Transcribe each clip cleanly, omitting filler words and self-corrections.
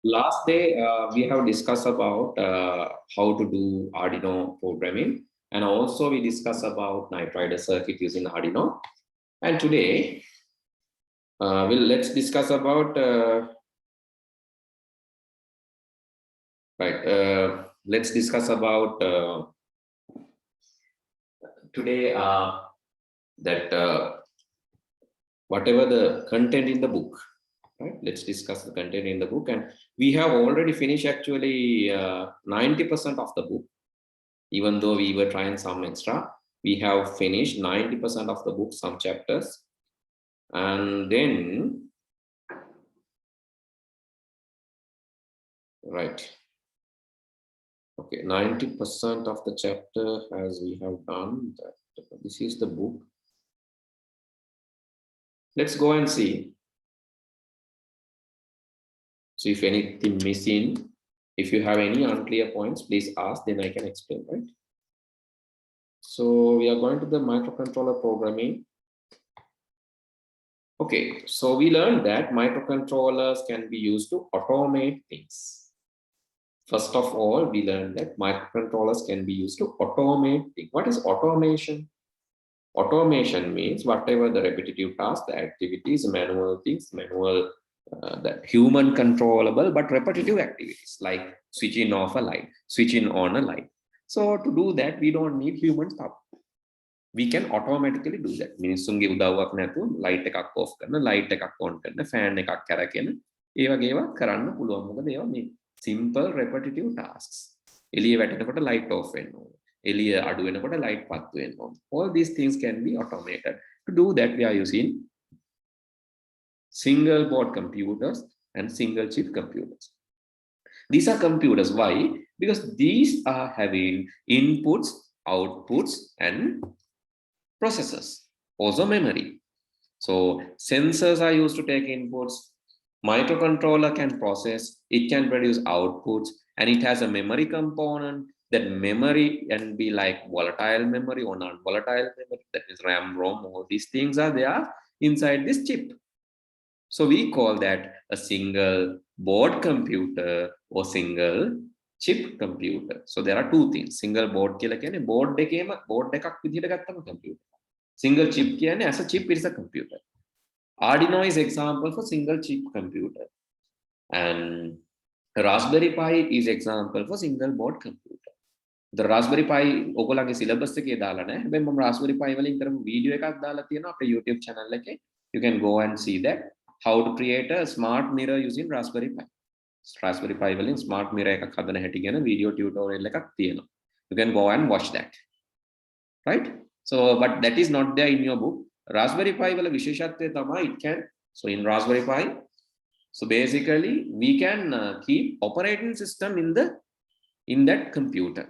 Last day, we have discussed about how to do Arduino programming, and also we discussed about Night Rider circuit using Arduino. And today, let's discuss about let's discuss about today that whatever the content in the book. Right? Let's discuss the content in the book, and we have already finished actually 90% of the book. Even though we were trying some extra, we have finished 90% of the book, some chapters. And then, right. Okay, 90% of the chapter as we have done that. This is the book. Let's go and see. So if anything missing, if you have any unclear points, please ask, then I can explain, right? So we are going to the microcontroller programming. Okay, so we learned that microcontrollers can be used to automate things. First of all, we learned that microcontrollers can be used to automate things. What is automation? Automation means whatever the repetitive tasks, the activities, manual things, the human controllable but repetitive activities like switching off a light, switching on a light. So to do that, we don't need human stuff. We can automatically do that. මිනිස්සුන්ගේ උදව්වක් නැතුව light එකක් off කරන, light එකක් on කරන, fan එකක් කරගෙන ඒ වගේ ඒවා කරන්න පුළුවන්. මොකද ඒවා මේ simple repetitive tasks. එළිය වැටෙනකොට light off වෙන්න ඕනේ. එළිය අඩු වෙනකොට light පත් වෙන්න ඕනේ. All these things can be automated. To do that, we are using single board computers and single chip computers. These are computers. Why? Because these are having inputs, outputs, and processors, also memory. So sensors are used to take inputs. Microcontroller can process, it can produce outputs, and it has a memory component. That memory can be like volatile memory or non-volatile memory, that is RAM, ROM, all these things are there inside this chip. So we call that a single board computer or single chip computer. So there are two things. Single board කියලා කියන්නේ board එකක් විදිහට ගත්තම computer. Single chip කියන්නේ as a chip it is a computer. Arduino is example for single chip computer, and Raspberry Pi is example for single board computer. The Raspberry Pi ඔයගොල්ලන්ගේ syllabus එකේ දාලා නැහැ. හැබැයි මම Raspberry Pi වලින් කරපු video එකක් දාලා තියෙනවා අපේ YouTube channel එකේ. You can go and see that how to create a smart mirror using Raspberry Pi. Raspberry Pi වලින් smart mirror එකක් හදන හැටි ගැන video tutorial එකක් තියෙනවා. You can go and watch that. Right? So, but that is not there in your book. Raspberry Pi වල විශේෂත්වය තමයි it can. So in Raspberry Pi, so basically we can keep operating system in that computer.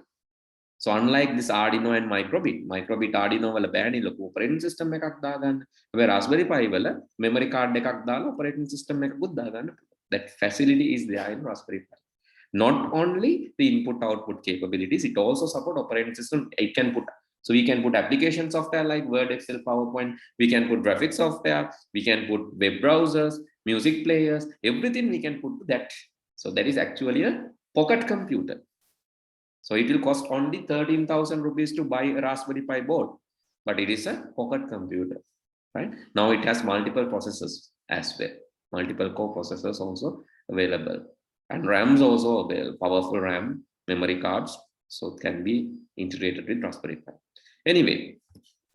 So unlike this Arduino and Microbit Arduino වල බෑනේ ලොකු operating system එකක් දාගන්න. හැබැයි Raspberry Pi වල memory card එකක් දාලා operating system එකකුත් දාගන්න. That facility is there in Raspberry Pi. Not only the input output capabilities, it also support operating system. It can put, so we can put application software like Word, Excel, PowerPoint. We can put graphics software. We can put web browsers, music players, everything we can put to that. So that is actually a pocket computer. So it will cost only 13,000 rupees to buy a Raspberry Pi board, but it is a pocket computer, right? Now it has multiple processors as well, multiple core processors also available, and RAMs also available, powerful RAM, memory cards, so it can be integrated with Raspberry Pi. Anyway,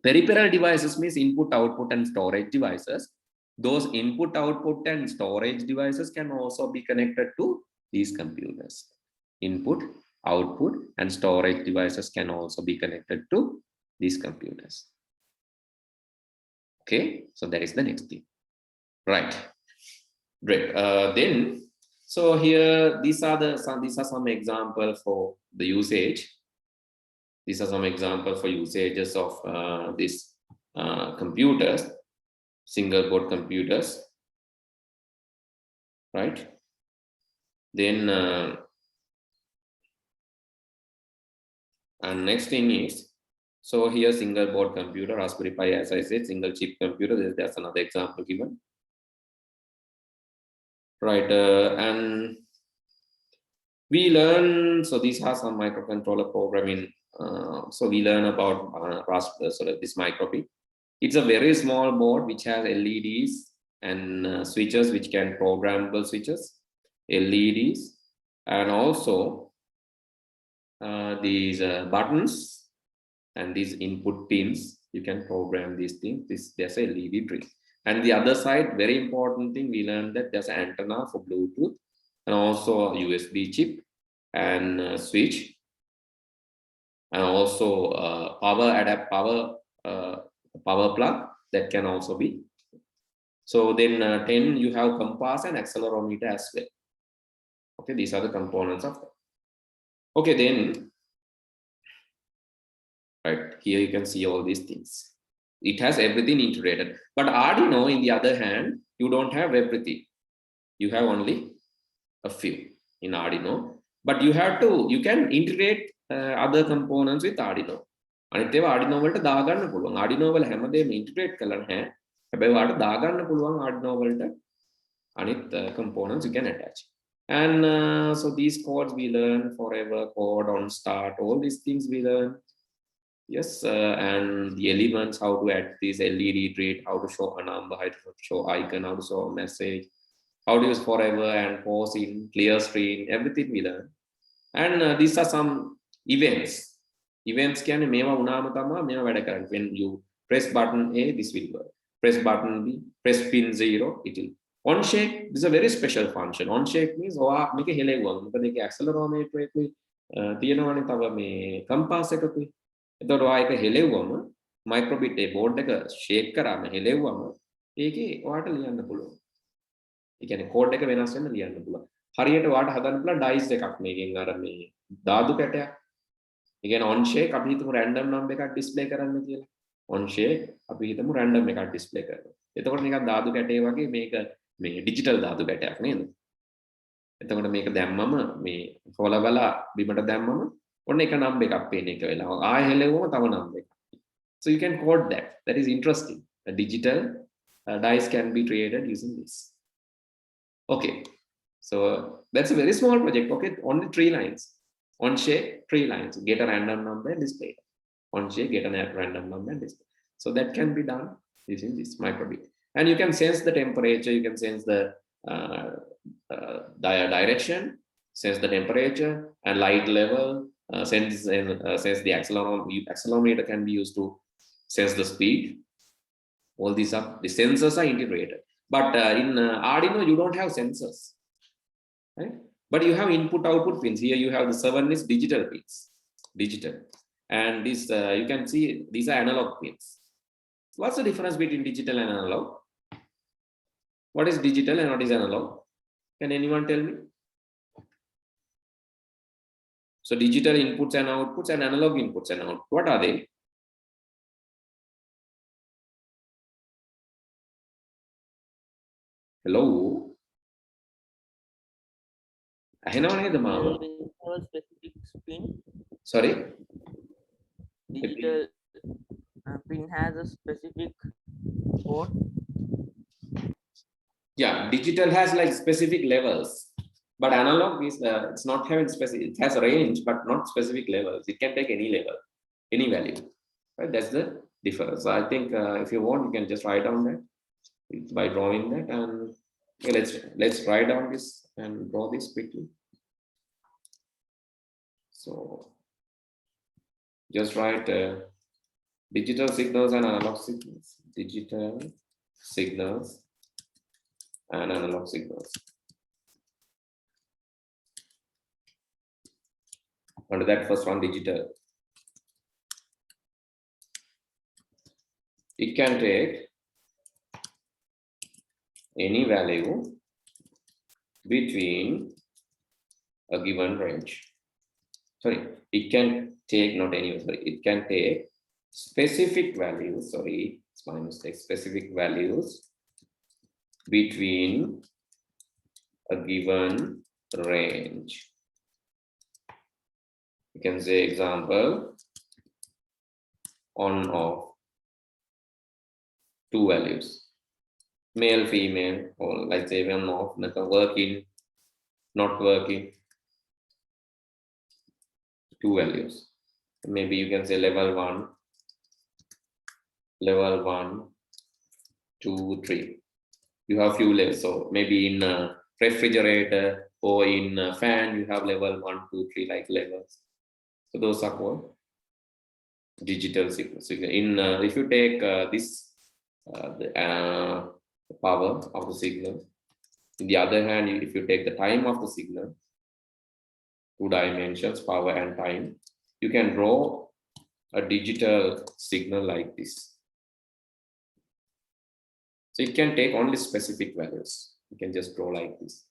peripheral devices means input, output, and storage devices. Those input, output, and storage devices can also be connected to these computers. Input, output, and storage devices can also be connected to these computers. Okay, so that is the next thing. Right. Great. Then, so here these are some examples for the usage. These are some examples for usages of these computers, single board computers. Right. Then. And next thing is, so here single board computer, Raspberry Pi, as I said, single chip computer. There's another example given. Right, and We learn, so these are some microcontroller programming. So we learn about this micro:bit. It's a very small board which has LEDs and switches, which can programmable switches, LEDs, and also these buttons and these input pins. You can program these things. There's a LED tree. And the other side, very important thing, we learned that there's an antenna for Bluetooth and also a USB chip and switch, and also power plug that can also be. So then 10, you have compass and accelerometer as well. Okay, these are the components of that. Okay, then right here you can see all these things. It has everything integrated. But Arduino, in the other hand, you don't have everything. You have only a few in Arduino. But you can integrate other components with Arduino. අනිත් ඒවා Arduino වලට දාගන්න පුළුවන්. Arduino වල හැමදේම integrate කරලා නැහැ. හැබැයි ඔයාලට දාගන්න පුළුවන් Arduino වලට අනිත් components you can attach. And so these codes we learn, forever code, on start, all these things we learn. Yes, and the elements, how to add this LED grid, how to show a number, how to show icon, how to show a message, how to use forever and pause in, clear screen, everything we learn. And these are some events. Events කියන්නේ මේවා වුණාම තමයි මේවා වැඩ කරන්නේ. When you press button A, this will work. Press button B, press pin 0, it will. On shake, this is a very special function. On shake means ඔයා මේක හෙලෙවුවා. මොකද ඒකේ accelerometer එකකුයි තියෙනවනේ තව මේ compass එකකුයි. එතකොට ඔයා ඒක හෙලෙව්වම micro:bit ඒ board එක shake කරාම හෙලෙව්වම ඒකේ ඔයාට ලියන්න පුළුවන්. ඒ කියන්නේ code එක වෙනස් වෙන්න ලියන්න පුළුවන්. හරියට ඔයාට හදන්න පුළුවන් dice එකක් මේකෙන් අර මේ ධාතු කැටයක්. ඒ කියන්නේ on shake අපි හිතමු random number එකක් display කරන්න කියලා. on shake අපි හිතමු random එකක් display කරනවා. එතකොට නිකන් ධාතු කැටේ වගේ මේක මේ digital ධාතු කැටයක් නේද? එතකොට මේක දැම්මම මේ හොලවලා බිමට දැම්මම ඔන්න එක number එකක් පේන එක වෙලාව. ආයෙ හෙලෙවුවම තව number එකක්. So you can code that. That is interesting. A digital dice can be created using this. Okay. So that's a very small project. Okay, only 3 lines. On shake, 3 lines. Get a random number and display it. On shake, get a random number and display. So that can be done using this micro:bit. And you can sense the temperature. You can sense the direction, sense the temperature and light level. Sense the accelerometer can be used to sense the speed. All these are the sensors are integrated. But in Arduino, you don't have sensors, right? But you have input-output pins. Here you have the 7 is digital pins, digital. And this you can see these are analog pins. What's the difference between digital and analog? What is digital and what is analog? Can anyone tell me? So digital inputs and outputs and analog inputs and outputs. What are they? Hello? Specific pin. Sorry? Digital pin has a specific code. Yeah, digital has like specific levels, but analog is it's not having specific. It has a range, but not specific levels. It can take any level, any value. Right? That's the difference. So I think if you want, you can just write down that by drawing that, and okay, let's write down this and draw this quickly. So just write digital signals and analog signals. Digital signals and analog signals. Under that first one, digital. It can take any value between a given range. Sorry, it can take not any, sorry, it can take specific values, sorry, it's my mistake, specific values between a given range. You can say example, on off, 2 values, male, female, or let's say on off, working, not working. two values. Maybe you can say level 1, 2, 3. You have few levels. So maybe in a refrigerator or in a fan, you have level 1, 2, 3 like levels. So those are called digital signals. In if you take this the power of the signal. In the other hand, if you take the time of the signal, 2 dimensions, power and time, you can draw a digital signal like this. So it can take only specific values. You can just draw like this.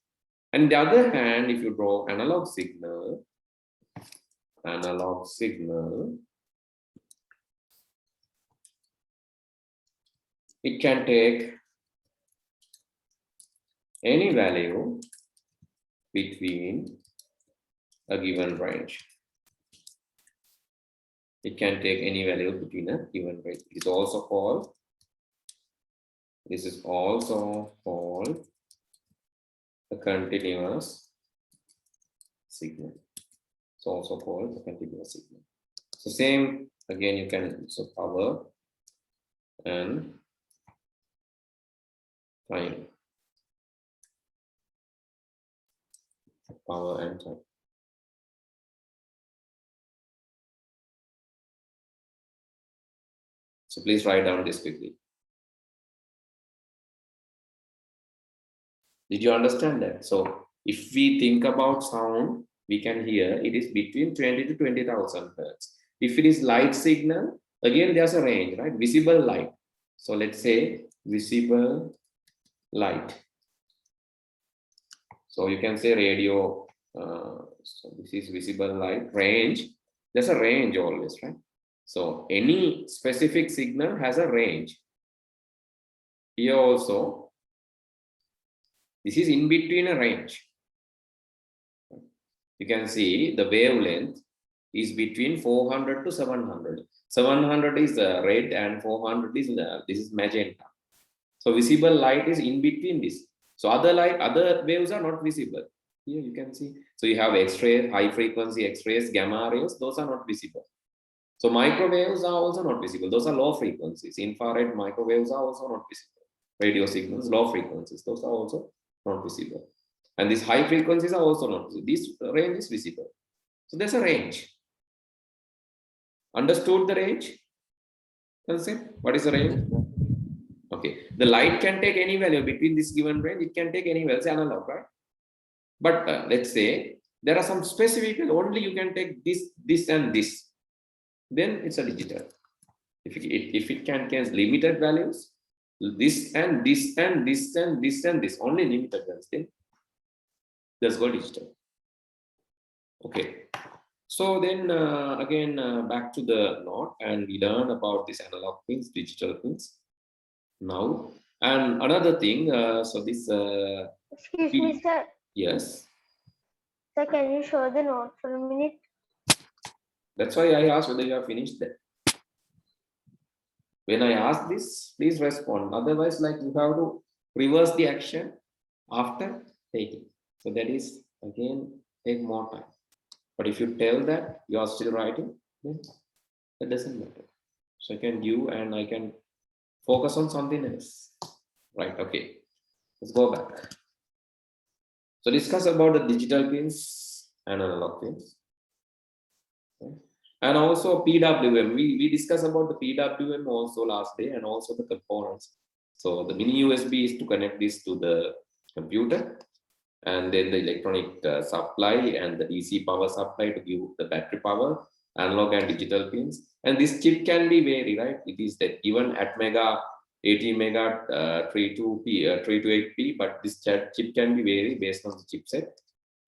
And on the other hand, if you draw analog signal, it can take any value between a given range. It can take any value between a given range. It's also called, this is also called a continuous signal. It's also called a continuous signal. So same again, you can, so power and time. Power and time. So please write down this quickly. Did you understand that? So if we think about sound, we can hear it is between 20 to 20,000 hertz. If it is light signal, again there's a range, right? Visible light. So let's say visible light. So you can say radio. So this is visible light range. There's a range always, right? So any specific signal has a range. Here also, this is in between a range. You can see the wavelength is between 400 to 700. 700 is red and 400 is this is magenta. So visible light is in between this. So other waves are not visible. Here you can see. So you have X-ray, high frequency X-rays, gamma rays, those are not visible. So microwaves are also not visible. Those are low frequencies. Infrared microwaves are also not visible. Radio signals, low frequencies, those are also not visible. And these high frequencies are also not visible. This range is visible. So there's a range. Understood the range? Concept? What is the range? Okay. The light can take any value between this given range. It can take any value. It's analog, right? But let's say there are some specific, only you can take this, this, and this. Then it's a digital. If it can limited values, this and this and this and this and this, only limited values, then let's go digital. Okay. So then again back to the note, and we learn about this analog pins, digital pins now. And another thing, so this excuse me, sir. Yes. Sir, can you show the note for a minute? That's why I asked whether you have finished that. When I ask this, please respond. Otherwise, like you have to reverse the action after taking. So that is again take more time. But if you tell that you are still writing, then that doesn't matter. So I can give and I can focus on something else. Right, okay. Let's go back. So discuss about the digital pins and analog pins. Okay. And also PWM. We discussed about the PWM also last day, and also the components. So the mini USB is to connect this to the computer, and then the electronic supply and the DC power supply to give the battery power, analog and digital pins. And this chip can be varied, right? It is that given at mega, 80 mega, 32P, 328P, but this chip can be varied based on the chipset,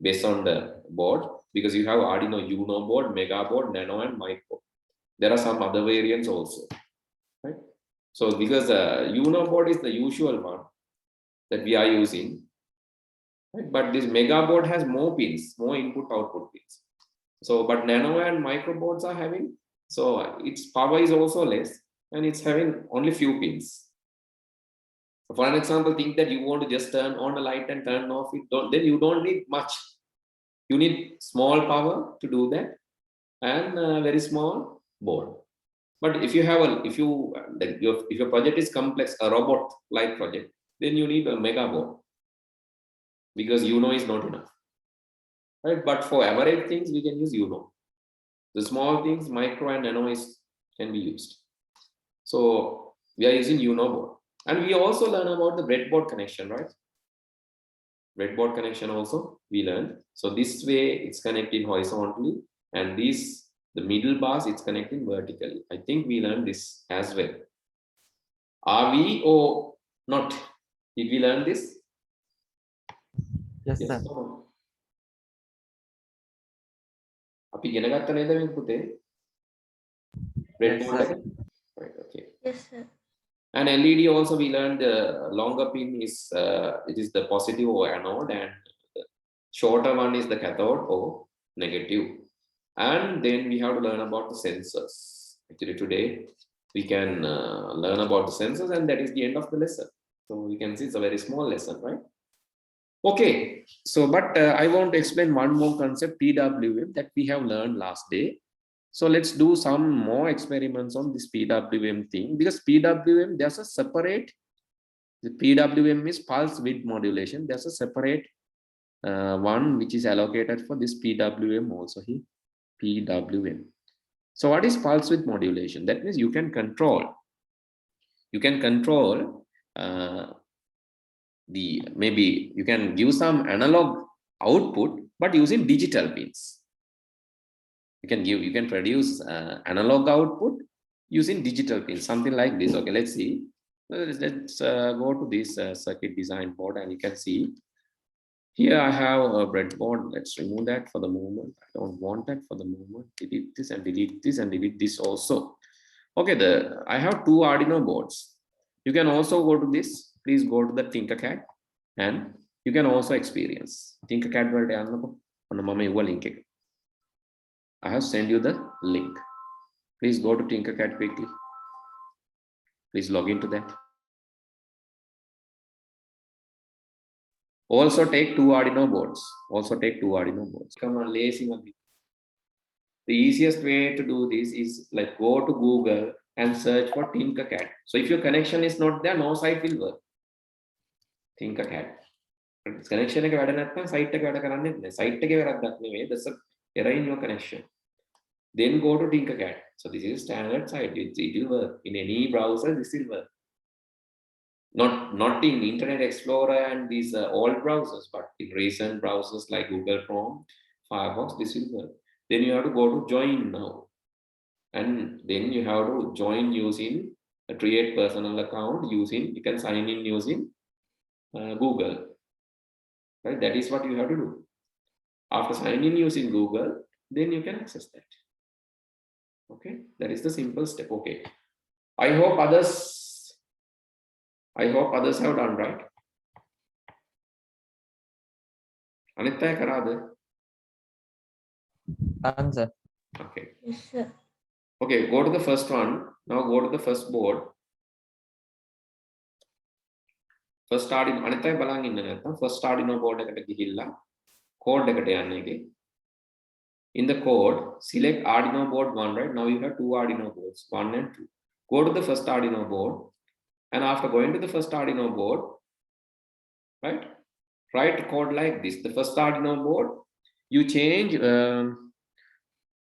based on the board, because you have Arduino Uno board, Mega board, Nano, and Micro. There are some other variants also, right? So because Uno board is the usual one that we are using, right? But this Mega board has more pins, more input-output pins. So, but Nano and Micro boards are having, so its power is also less, and it's having only few pins. For an example, think that you want to just turn on a light and turn off it, then you don't need much. You need small power to do that, and a very small board. But if you have if your project is complex, a robot like project, then you need a mega board because UNO is not enough, right? But for average things, we can use UNO. The small things, micro and nano can be used. So we are using UNO board, and we also learn about the breadboard connection, right? Breadboard connection also we learned. So this way it's connecting horizontally, and this the middle bars it's connecting vertically. I think we learned this as well. Are we or not? Did we learn this? Yes, Yes sir. or no? අපි ඉගෙන ගත්ත නේද මේ පුතේ? Yes, Breadboard sir. එක? Right, okay. Yes, sir. And LED also we learned the longer pin is it is the positive or anode, and the shorter one is the cathode or negative. And then we have to learn about the sensors. Actually today we can learn about the sensors, and that is the end of the lesson. So we can see it's a very small lesson, right? Okay, so but I want to explain one more concept, PWM, that we have learned last day. So let's do some more experiments on this PWM thing, because PWM, there's a separate, the PWM is pulse width modulation. There's a separate one which is allocated for this PWM also here, PWM. So what is pulse width modulation? That means you can control maybe you can give some analog output, but using digital pins. You can produce analog output using digital pins, something like this. Okay, let's see. Let's go to this circuit design board, and you can see here I have a breadboard. Let's remove that for the moment. I don't want that for the moment. Delete this and delete this and delete this also. Okay, I have two Arduino boards. You can also go to this. Please go to the Tinkercad, and you can also experience Tinkercad වලට යන්නකො. ඔන්න මම ඉව link එක. I have sent you the link. Please go to Tinkercad quickly. Please log into that. Also take two Arduino boards. Come on, lazy one. The easiest way to do this is like go to Google and search for Tinkercad. So if your connection is not there, no site will work. Tinkercad. Connection එක වැඩ නැත්නම් site එක වැඩ කරන්නේ නැහැ. Site එකේ වැරද්දක් නෙවෙයි. There's a error in your connection. Then go to Tinkercad. So this is standard site. It will work in any browser. This will work. Not in Internet Explorer and these old browsers, but in recent browsers like Google Chrome, Firefox, this will work. Then you have to go to join now, and then you have to join using a create personal account using, you can sign in using Google, right? That is what you have to do. After signing using Google, then you can access that. Okay, that is the simple step. Okay, I hope others have done right. අනිත් අය කරාද? Answer. Okay. Yes, sir. Okay, go to the first one. Now go to the first board. First Arduino, අනිත් අය බලන් ඉන්න නැත්නම් first Arduino board එකට ගිහිල්ලා code එකට යන්න එකේ. In the code, select Arduino board 1, right? Now you have two Arduino boards, 1 and 2. Go to the first Arduino board, and after going to the first Arduino board, right? Write code like this. The first Arduino board, you change,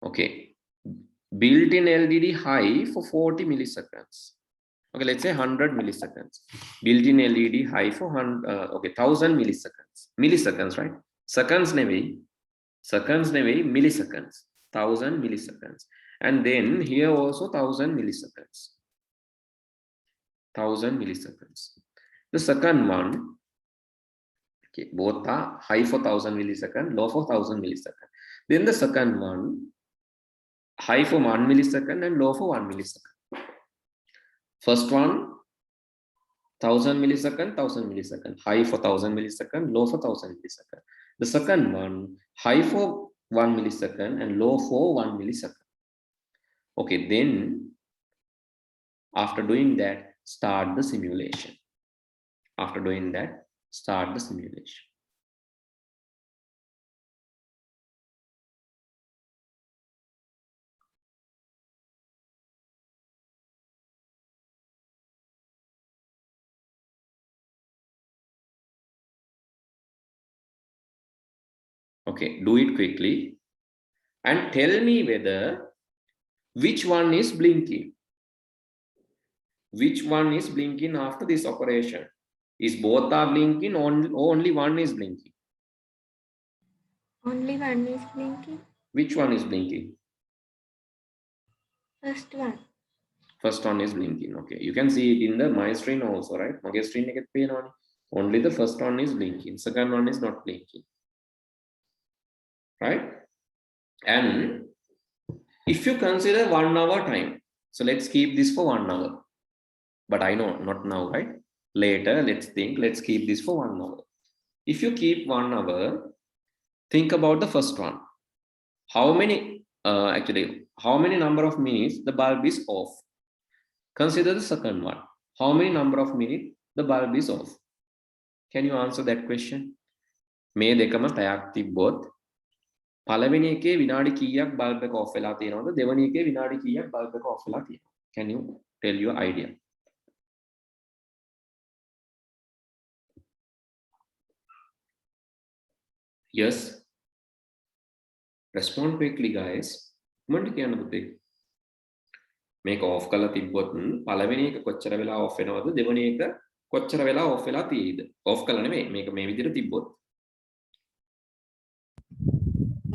okay, built-in LDD high for 40 milliseconds. Okay, let's say 100 milliseconds. Built-in LED high for 1000 milliseconds. Milliseconds, right? Seconds නෙවෙයි, milliseconds. 1000 milliseconds. And then here also 1000 milliseconds. 1000 milliseconds. The second one, okay, both are high for 1000 milliseconds, low for 1000 milliseconds. Then the second one, high for 1 millisecond and low for 1 millisecond. First one, 1000 millisecond, 1000 millisecond, high for 1000 millisecond, low for 1000 millisecond. The second one, high for 1 millisecond and low for 1 millisecond. Okay, then after doing that, start the simulation. Okay, do it quickly and tell me whether which one is blinking. Which one is blinking after this operation? Is both are blinking or only one is blinking? Only one is blinking. Which one is blinking? First one. First one is blinking. Okay, you can see it in the my screen also, right? My screen එකත් පේනවනේ. Only the first one is blinking. Second one is not blinking. Right? And if you consider 1 hour time, so let's keep this for 1 hour. But I know not now, right? Later, let's think. Let's keep this for 1 hour. If you keep 1 hour, think about the first one. How many? How many number of minutes the bulb is off? Consider the second one. How many number of minutes the bulb is off? Can you answer that question? මේ දෙකම පැයක් තිබ්බොත් පළවෙනි එකේ විනාඩි කීයක් bulb එක of වෙලා තියෙනවද දෙවෙනි එකේ විනාඩි කීයක් බල්බ් එක ඔෆ් වෙලා තියෙනවද? Can you tell your idea? Yes. Respond quickly, guys. මොන්ට කියන්න පුතේ? මේක ඔෆ් කරලා තිබ්බොත් පළවෙනි එක කොච්චර වෙලා ඔෆ් වෙනවද දෙවෙනි එක කොච්චර වෙලා ඔෆ් වෙලා තියෙයිද? ඔෆ් කරලා නෙමෙයි මේක මේ විදිහට තිබ්බොත්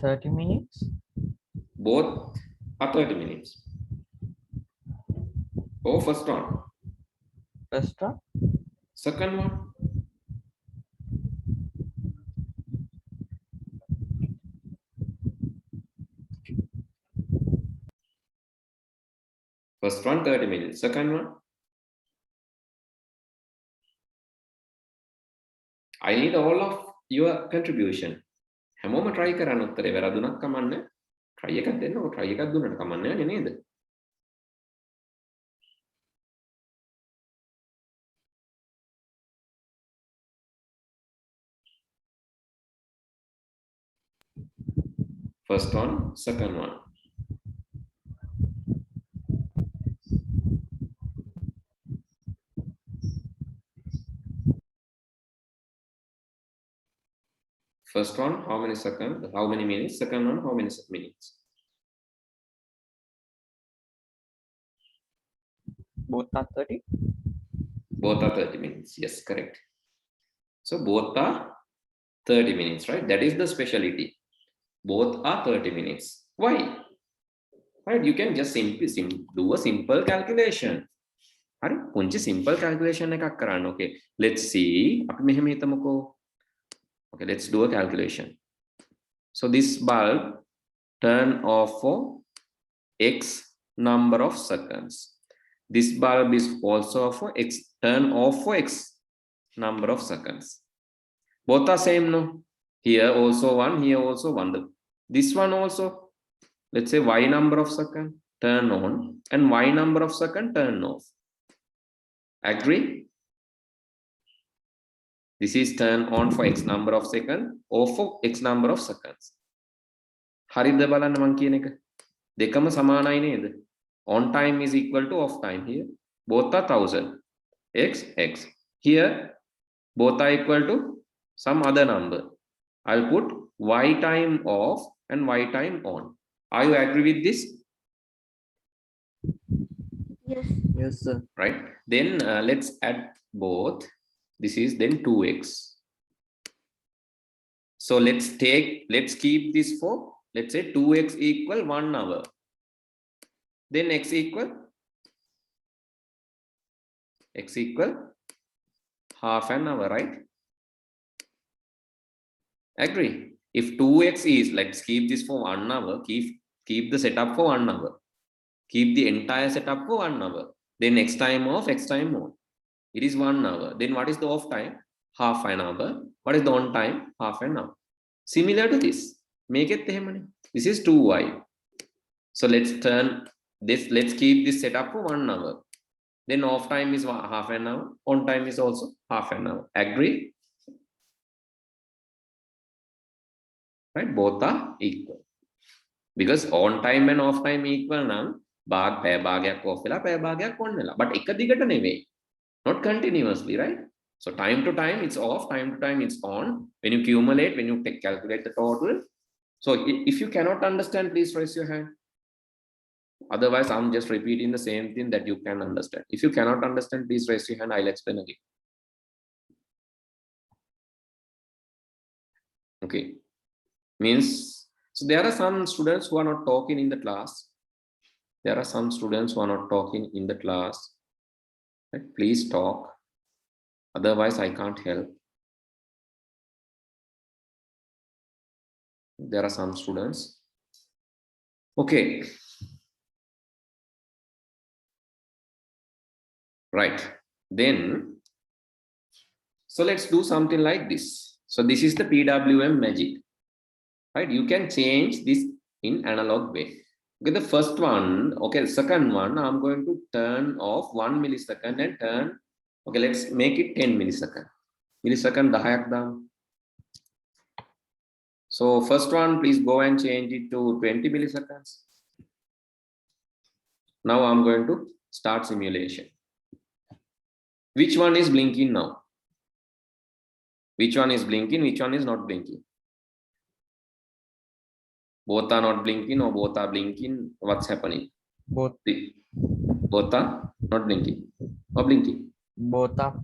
30 minutes. both are 30 minutes. Oh, first one. First one. Second one. First one 30 minutes. Second one. I need all of your contribution. හැමෝම try කරන්න උත්තරේ වැරදුනක් කමන්නේ. try එකක් දෙන්නකො try එකක් දුන්නට කමන්නේ නැහැ නේද? First one, second one. First one, how many seconds? How many minutes? Second one, how many minutes? Both are 30. Both are 30 minutes. Yes, correct. So both are 30 minutes, right? That is the speciality. Both are 30 minutes. Why? Right? You can just simply do a simple calculation. Right? Punchi simple calculation එකක් කරන්න. Okay. Let's see. අපි මෙහෙම හිතමුකෝ. Okay, let's do a calculation. So this bulb turn off for X number of seconds. This bulb is also for X, turn off for X number of seconds. Both are same, no? Here also one, here also one. This one also, let's say Y number of second, turn on, and Y number of second, turn off. Agree? This is turn on for X number of seconds, off for X number of seconds. හරිද බලන්න මං කියන එක? දෙකම සමානයි නේද? On time is equal to off time here. Both are 1000. X, X. Here, both are equal to some other number. I'll put Y time off and Y time on. Are you agree with this? Yes. Yes, sir. Right. Then let's add both. This is then 2x. So let's keep this for, let's say 2x equal 1 hour. Then x equal half an hour, right? Agree? If 2x is, let's keep this for 1 hour, keep the setup for 1 hour. Keep the entire setup for 1 hour. Then x time off, x time on. It is 1 hour. Then what is the off time? Half an hour. What is the on time? Half an hour. Similar to this. Make it එහෙමනේ. This is 2y. So let's turn this, let's keep this setup for 1 hour. Then off time is half an hour. On time is also half an hour. Agree? Right? Both are equal. Because on time and off time equal නම් පැය භාගයක් off වෙලා පැය භාගයක් on වෙලා. But එක දිගට නෙවෙයි. Not continuously, right? So time to time it's off, time to time it's on. When you accumulate, when you calculate the total. So if you cannot understand, please raise your hand. Otherwise, I'm just repeating the same thing that you can understand. If you cannot understand, please raise your hand. I'll explain again. Okay. Means, so there are some students who are not talking in the class. There are some students who are not talking in the class. Right? Please talk. Otherwise, I can't help. There are some students. Okay. Right. Then, so let's do something like this. So this is the PWM magic. Right? You can change this in analog way. Okay, the first one, okay, second one, I'm going to turn off 1 millisecond and turn, okay, let's make it 10 millisecond. Millisecond 10ක් දාමු. So first one, please go and change it to 20 milliseconds. Now I'm going to start simulation. Which one is blinking now? Which one is blinking? Which one is not blinking? Both are not blinking or both are blinking. What's happening? Both. Both are not blinking or blinking. Both are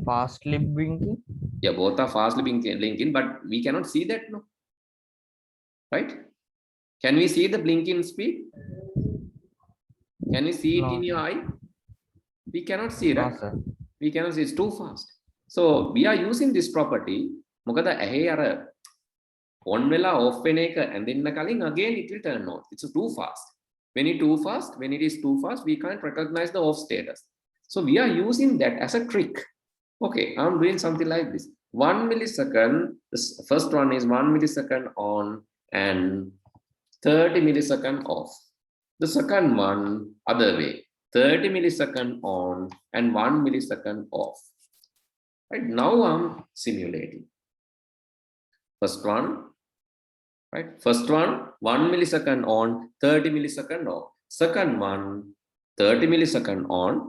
fastly blinking. Yeah, both are fastly blinking, but we cannot see that, no? Right? Can we see the blinking speed? Can we see it No. in your eye? We cannot see, No, right? sir. We cannot see, it's too fast. So we are using this property. මොකද ඇහි අර on වෙලා off වෙන එක ඇඳෙන්න කලින් again it will turn on. It's too fast. When it is too fast, we can't recognize the off status. So we are using that as a trick. Okay, I'm doing something like this. 1 millisecond, this first one is 1 millisecond on and 30 millisecond off. The second one, other way, 30 millisecond on and 1 millisecond off. Right, now I'm simulating. First one, right? First one, 1 millisecond on, 30 millisecond off. Second one, 30 millisecond on,